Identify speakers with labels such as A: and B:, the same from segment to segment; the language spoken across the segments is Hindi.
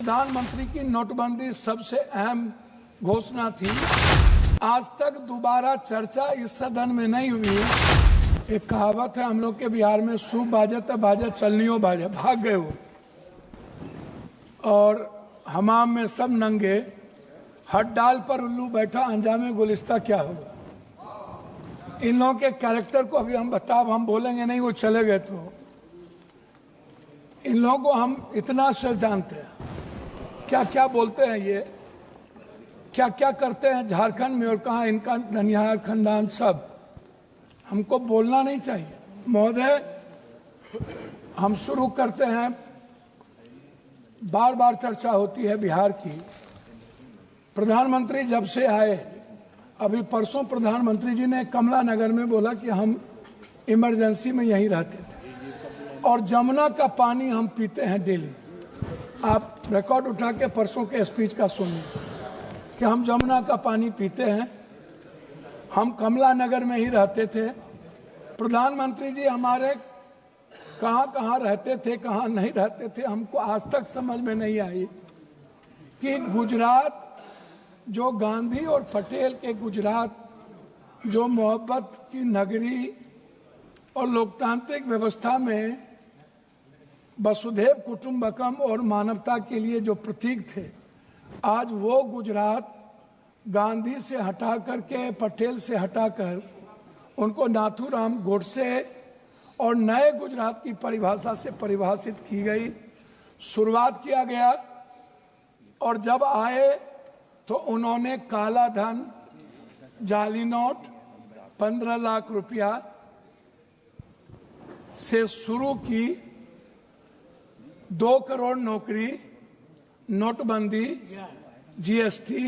A: प्रधानमंत्री की नोटबंदी सबसे अहम घोषणा थी। आज तक दोबारा चर्चा इस सदन में नहीं हुई। एक कहावत है हम लोग के बिहार में, सूप बाजे तो बाजे चलनियों बाजे, भाग गए वो। और हमाम में सब नंगे, हट डाल पर उल्लू बैठा, अंजामे गुलिस्ता क्या होगा। इन लोगों के कैरेक्टर को अभी हम बोलेंगे नहीं, वो चले गए। तो इन लोगों को हम इतना से जानते हैं, क्या क्या बोलते हैं ये, क्या क्या करते हैं झारखंड में, और कहाँ इनका ननिहाल खानदान सब। हमको बोलना नहीं चाहिए। महोदय, हम शुरू करते हैं। बार बार चर्चा होती है बिहार की। प्रधानमंत्री जब से आए, अभी परसों प्रधानमंत्री जी ने कमला नगर में बोला कि हम इमरजेंसी में यहीं रहते थे और जमुना का पानी हम पीते हैं डेली। आप रिकॉर्ड उठा के परसों के स्पीच का सुनिए कि हम जमुना का पानी पीते हैं। हम कमला नगर में ही रहते थे। प्रधानमंत्री जी हमारे कहाँ कहाँ रहते थे, कहाँ नहीं रहते थे, हमको आज तक समझ में नहीं आई कि गुजरात, जो गांधी और पटेल के गुजरात, जो मोहब्बत की नगरी और लोकतांत्रिक व्यवस्था में वसुधैव कुटुंबकम और मानवता के लिए जो प्रतीक थे, आज वो गुजरात गांधी से हटा करके, पटेल से हटाकर उनको नाथूराम गोडसे और नए गुजरात की परिभाषा से परिभाषित की गई। शुरुआत किया गया और जब आए तो उन्होंने काला धन, जाली नोट, 15 लाख रुपया से शुरू की, 2 करोड़ नौकरी, नोटबंदी, जीएसटी।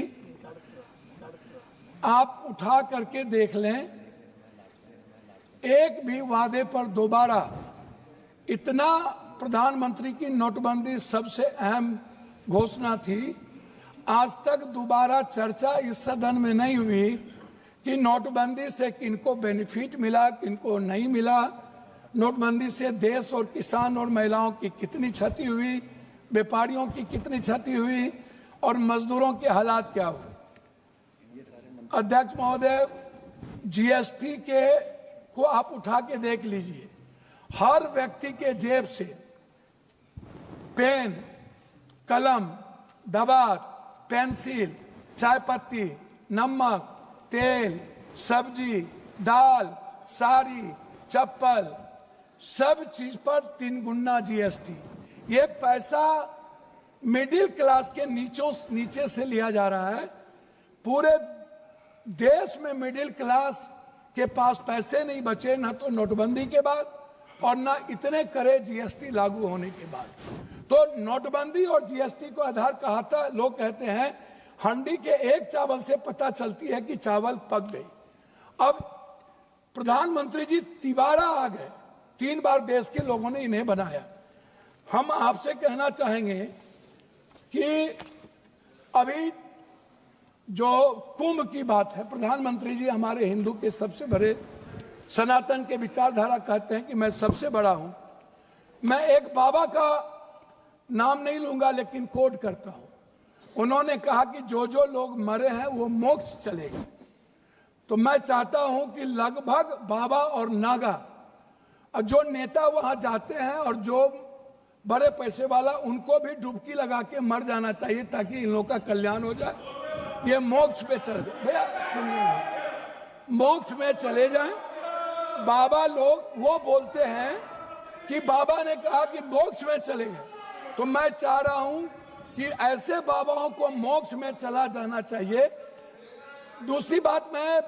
A: आप उठा करके देख लें, एक भी वादे पर दोबारा इतना प्रधानमंत्री की नोटबंदी सबसे अहम घोषणा थी। आज तक दोबारा चर्चा इस सदन में नहीं हुई कि नोटबंदी से किनको बेनिफिट मिला, किनको नहीं मिला। नोटबंदी से देश और किसान और महिलाओं की कितनी क्षति हुई, व्यापारियों की कितनी क्षति हुई और मजदूरों के हालात क्या हुए। अध्यक्ष महोदय, जीएसटी के को आप उठा के देख लीजिए। हर व्यक्ति के जेब से पेन, कलम, दवात, पेंसिल, चाय पत्ती, नमक, तेल, सब्जी, दाल, साड़ी, चप्पल, सब चीज पर 3 गुना जीएसटी। ये पैसा मिडिल क्लास के नीचे से लिया जा रहा है। पूरे देश में मिडिल क्लास के पास पैसे नहीं बचे, ना तो नोटबंदी के बाद और ना इतने करे जीएसटी लागू होने के बाद। तो नोटबंदी और जीएसटी को आधार कहा था। लोग कहते हैं हंडी के एक चावल से पता चलती है कि चावल पक गई। अब प्रधानमंत्री जी तिबारा आ गए, 3 बार देश के लोगों ने इन्हें बनाया। हम आपसे कहना चाहेंगे कि अभी जो कुंभ की बात है, प्रधानमंत्री जी हमारे हिंदू के सबसे बड़े, सनातन के विचारधारा कहते हैं कि मैं सबसे बड़ा हूं। मैं एक बाबा का नाम नहीं लूंगा लेकिन कोट करता हूं। उन्होंने कहा कि जो जो लोग मरे हैं वो मोक्ष चलेगा। तो मैं चाहता हूं कि लगभग बाबा और नागा, जो नेता वहां जाते हैं और जो बड़े पैसे वाला, उनको भी डुबकी लगा के मर जाना चाहिए ताकि इन लोगों का कल्याण हो जाए। ये मोक्ष पे चले जाए। भैया सुनिए, मोक्ष में चले जाएं। बाबा लोग वो बोलते हैं कि बाबा ने कहा कि मोक्ष में चले गए। तो मैं चाह रहा हूं कि ऐसे बाबाओं को मोक्ष में चला जाना चाहिए। दूसरी बात, मैं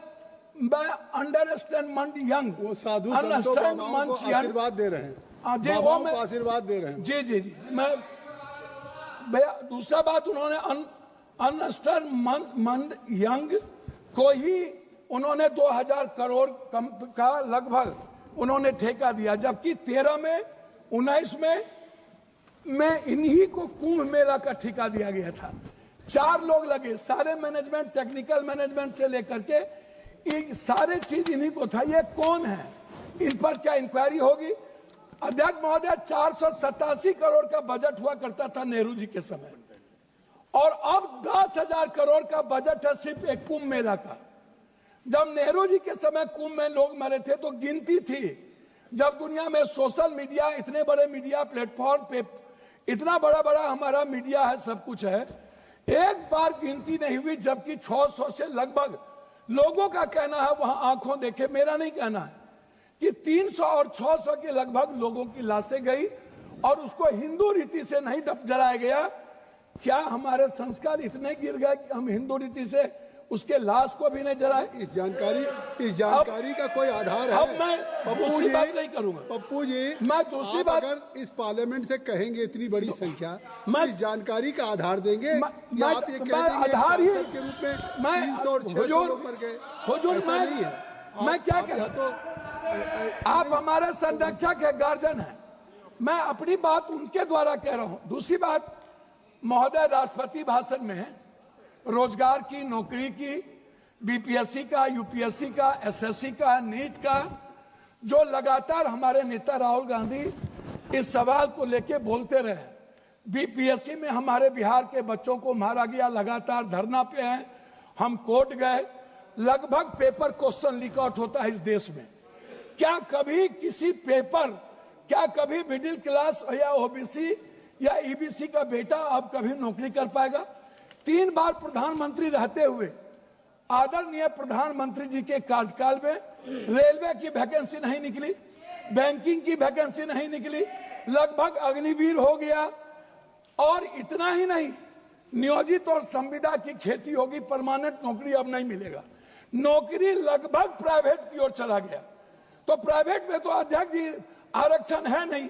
A: अंडरस्टैंड मंड यंग,
B: वो साधु संतों को आशीर्वाद दे रहे हैं, बाबाओं को आशीर्वाद दे रहे हैं।
A: जी जी जी। मैं भैया, दूसरा बात, उन्होंने अंडरस्टैंड मंड यंग को ही उन्होंने 2000 करोड़ का लगभग उन्होंने ठेका दिया, जबकि 13 में, 19 में इन्हीं को कुंभ मेला का ठेका दिया गया था। 4 लोग लगे, सारे मैनेजमेंट, टेक्निकल मैनेजमेंट से लेकर के ये सारे चीज इन्हीं को था। ये कौन है, इन पर क्या इंक्वायरी होगी। अध्यक्ष महोदय, 487 करोड़ का बजट हुआ करता था नेहरू जी के समय। और अब 10,000 करोड़ का बजट है सिर्फ एक कुंभ मेला का। जब नेहरू जी के समय कुंभ में लोग मरे थे तो गिनती थी। जब दुनिया में सोशल मीडिया, इतने बड़े मीडिया प्लेटफॉर्म पे इतना बड़ा बड़ा हमारा मीडिया है, सब कुछ है, एक बार गिनती नहीं हुई, जबकि 600 से लगभग लोगों का कहना है, वहां आंखों देखे, मेरा नहीं कहना है, कि 300 और 600 के लगभग लोगों की लाशें गई और उसको हिंदू रीति से नहीं जलाया गया। क्या हमारे संस्कार इतने गिर गए कि हम हिंदू रीति से उसके लाश को भी नहीं जलाए?
B: इस जानकारी का कोई आधार है?
A: अब मैं दूसरी बात नहीं करूंगा
B: पप्पू जी,
A: मैं दूसरी बात,
B: अगर इस पार्लियामेंट से कहेंगे इतनी बड़ी संख्या, मैं इस जानकारी का आधार देंगे या आप ये कह देंगे
A: आधार ही
B: के रूप में 300 और 600 लोग मर गए?
A: हुजूर, मैं क्या कह,
B: तो
A: आप हमारे संरक्षक है, गार्जियन है, मैं अपनी बात उनके द्वारा कह रहा हूं। दूसरी बात, महोदय राष्ट्रपति भाषण में रोजगार की, नौकरी की, बीपीएससी का, यूपीएससी का, एसएससी का, नीट का, जो लगातार हमारे नेता राहुल गांधी इस सवाल को लेके बोलते रहे। बीपीएससी में हमारे बिहार के बच्चों को मारा गया, लगातार धरना पे हैं, हम कोर्ट गए, लगभग पेपर क्वेश्चन लीक आउट होता है इस देश में। क्या कभी किसी पेपर, क्या कभी मिडिल क्लास या ओबीसी या ईबीसी का बेटा अब कभी नौकरी कर पाएगा? 3 बार प्रधानमंत्री रहते हुए आदरणीय प्रधानमंत्री जी के कार्यकाल में रेलवे की वैकेंसी नहीं निकली, बैंकिंग की वैकेंसी नहीं निकली, लगभग अग्निवीर हो गया। और इतना ही नहीं, नियोजित और संविदा की खेती होगी, परमानेंट नौकरी अब नहीं मिलेगा, नौकरी लगभग प्राइवेट की ओर चला गया। तो प्राइवेट में तो अध्यक्ष जी आरक्षण है नहीं,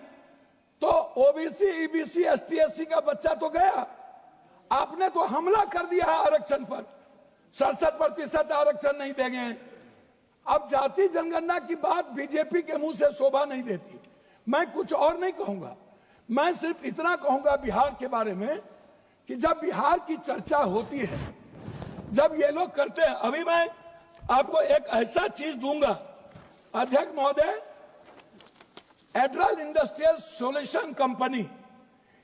A: तो ओबीसी, ईबीसी, एसटी, एससी का बच्चा तो गया। आपने तो हमला कर दिया है आरक्षण पर, 67% आरक्षण नहीं देंगे। अब जाति जनगणना की बात बीजेपी के मुंह से शोभा नहीं देती। मैं कुछ और नहीं कहूंगा, मैं सिर्फ इतना कहूंगा बिहार के बारे में कि जब बिहार की चर्चा होती है, जब ये लोग करते हैं, अभी मैं आपको एक ऐसा चीज दूंगा अध्यक्ष महोदय, एड्रल इंडस्ट्रियल सॉल्यूशन कंपनी,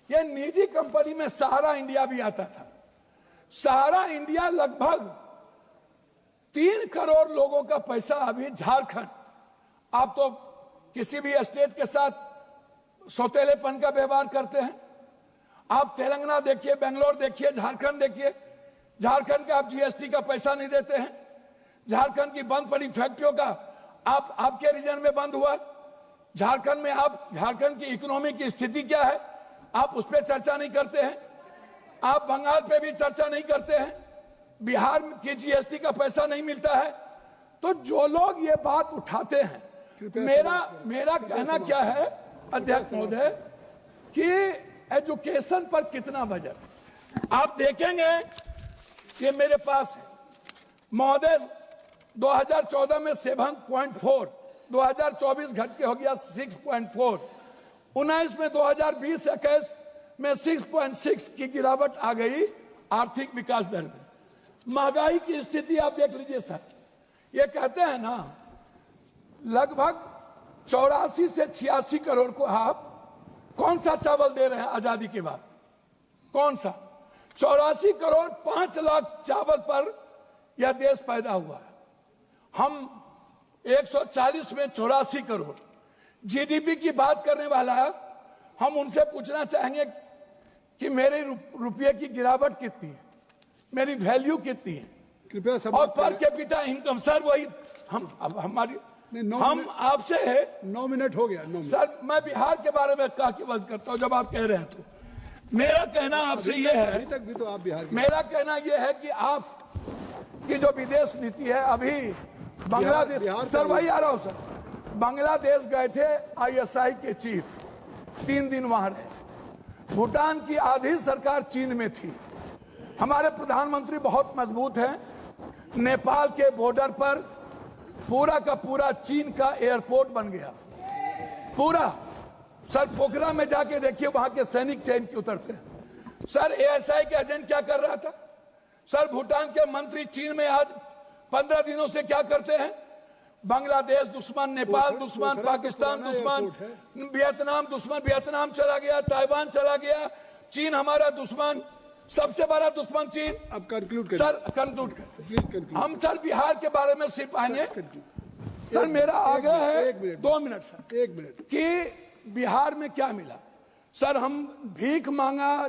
A: ये निजी कंपनी में सहारा इंडिया भी आता था। सहारा इंडिया लगभग 3 करोड़ लोगों का पैसा अभी झारखंड, आप तो किसी भी स्टेट के साथ सौतेलेपन का व्यवहार करते हैं, आप तेलंगाना देखिए, बेंगलोर देखिए, झारखंड देखिए, झारखंड का आप जीएसटी का पैसा नहीं देते हैं, झारखंड की बंद पड़ी फैक्ट्रियों का आपके रीजन में बंद हुआ, झारखंड में आप, झारखंड की इकोनॉमी की स्थिति क्या है आप उस पर चर्चा नहीं करते हैं, आप बंगाल पे भी चर्चा नहीं करते हैं, बिहार की जीएसटी का पैसा नहीं मिलता है। तो जो लोग ये बात उठाते हैं, मेरा कहना क्या है अध्यक्ष महोदय कि एजुकेशन पर कितना बजट आप देखेंगे, ये मेरे पास है महोदय, 2014 में 7.4, 2024 घट के हो गया 6.4, 19 में 2020-21 में 6.6 की गिरावट आ गई आर्थिक विकास दर में। महंगाई की स्थिति आप देख लीजिए सर, ये कहते हैं ना लगभग 84 से 86 करोड़ को आप कौन सा चावल दे रहे हैं आजादी के बाद, कौन सा? 84 करोड़ 5 लाख चावल पर यह देश पैदा हुआ है। हम 140 में 84 करोड़ जीडीपी की बात करने वाला है। हम उनसे पूछना चाहेंगे कि मेरे रुपये की गिरावट कितनी है, मेरी वैल्यू कितनी है,
B: कृपया सब
A: और पर कैपिटा इनकम। सर वही हम आपसे है
B: 9 मिनट हो गया।
A: सर मैं बिहार के बारे में कह के बात करता हूं, जब आप कह रहे हैं तो मेरा कहना आपसे ये है,
B: अभी तक भी तो आप बिहार, मेरा
A: कहना ये है कि आप की जो विदेश नीति है, अभी बांग्लादेश, सर वही आ रहा हूं सर, बांग्लादेश गए थे आईएसआई के चीफ, 3 दिन वहां रहे। भूटान की आधी सरकार चीन में थी। हमारे प्रधानमंत्री बहुत मजबूत हैं। नेपाल के बॉर्डर पर पूरा का पूरा चीन का एयरपोर्ट बन गया, पूरा। सर पोखरा में जाके देखिए, वहां के सैनिक चैन के उतरते हैं। सर एएसआई के एजेंट क्या कर रहा था? सर भूटान के मंत्री चीन में आज 15 दिनों से क्या करते हैं? बांग्लादेश दुश्मन, नेपाल दुश्मन, पाकिस्तान दुश्मन, वियतनाम दुश्मन, वियतनाम चला गया, ताइवान चला गया, चीन हमारा दुश्मन। सबसे बड़ा दुश्मन चीन।
B: अब कंक्लूड करें
A: सर, कंक्लूड करें
B: प्लीज, कंक्लूड।
A: हम सर बिहार के बारे में सिर्फ आएंगे। सर मेरा आग्रह है 2 मिनट सर,
B: 1 मिनट
A: कि बिहार में क्या मिला। सर हम भीख मांगा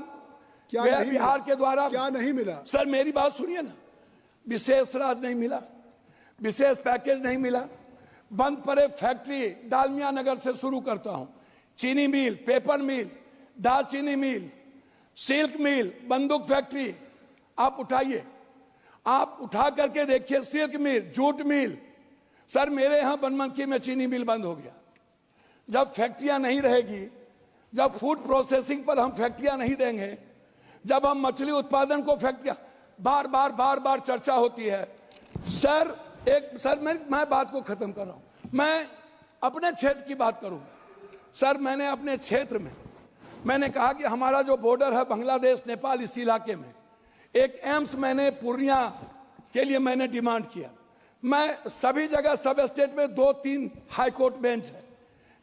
B: क्या
A: गया
B: नहीं
A: बिहार
B: मिला?
A: के द्वारा,
B: क्या नहीं मिला?
A: सर मेरी बात सुनिए ना, विशेष राज नहीं मिला, विशेष पैकेज नहीं मिला, बंद पड़े फैक्ट्री डालमिया नगर से शुरू करता हूं, चीनी मिल, पेपर मिल, दालचीनी मिल, सिल्क मिल, बंदूक फैक्ट्री आप उठाइए, आप उठा करके देखिए, सिल्क मिल, जूट मिल। सर मेरे यहां बनमनखी में चीनी मिल बंद हो गया। जब फैक्ट्रियां नहीं रहेगी, जब फूड प्रोसेसिंग पर हम फैक्ट्रियां नहीं देंगे, जब हम मछली उत्पादन को फैक्ट्रियां, बार बार चर्चा होती है। सर मैं बात को खत्म कर रहा हूं, मैं अपने क्षेत्र की बात करूं। सर मैंने अपने क्षेत्र में मैंने कहा कि हमारा जो बॉर्डर है बांग्लादेश नेपाल, इस इलाके में एक एम्स मैंने पूर्णिया के लिए मैंने डिमांड किया। मैं सभी जगह सब स्टेट में 2-3 हाई कोर्ट बेंच है,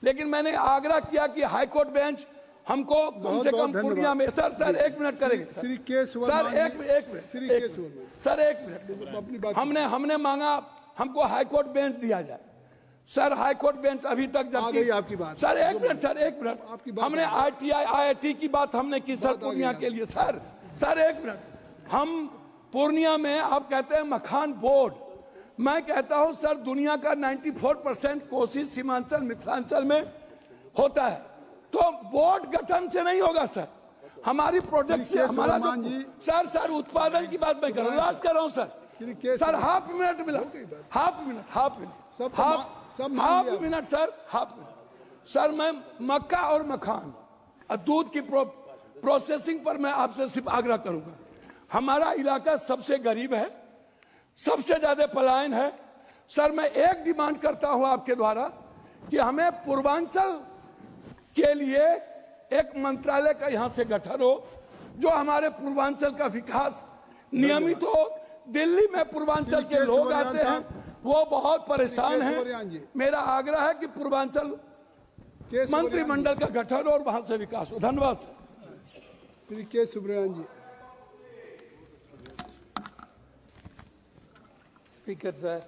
A: लेकिन मैंने आग्रह किया कि हाई कोर्ट बेंच हमको कम से कम पूर्णिया में। सर 1 मिनट करेंगे
B: श्री के
A: सर, एक मिनट सर, 1 मिनट
B: अपनी बात
A: हमने मांगा हमको हाई कोर्ट बेंच दिया जाए। सर हाई कोर्ट बेंच अभी तक
B: आ गई आपकी बात।
A: सर 1 मिनट सर, 1 मिनट
B: आपकी बात
A: हमने ITI IIT की बात हमने की सर पूर्णिया के लिए। सर 1 मिनट, हम पूर्णिया में आप कहते हैं मखान बोर्ड, मैं कहता हूं सर दुनिया का 94% कोशिश सीमांचल मिथिलांचल में होता है, तो बोर्ड गठन से नहीं होगा सर, हमारी प्रोडक्ट से हमारा सर उत्पादन की बात मैं कर रहा हूँ, लास्ट कर रहा हूँ सर हाफ मिनट मिला, हाफ मिनट सर मैं मक्का और मखान और दूध की प्रोसेसिंग पर मैं आपसे सिर्फ आग्रह करूंगा। हमारा इलाका सबसे गरीब है, सबसे ज्यादा पलायन है। सर मैं एक डिमांड करता हूं आपके द्वारा कि हमें पूर्वांचल के लिए एक मंत्रालय का यहां से गठन हो, जो हमारे पूर्वांचल का विकास नियमित हो। दिल्ली में पूर्वांचल के लोग आते हैं, वो बहुत परेशान हैं। मेरा आग्रह है कि पूर्वांचल मंत्रिमंडल का गठन हो और वहां से विकास हो। धन्यवाद सर।
B: श्री के सुब्रमण्यन जी।
C: Speaker sir,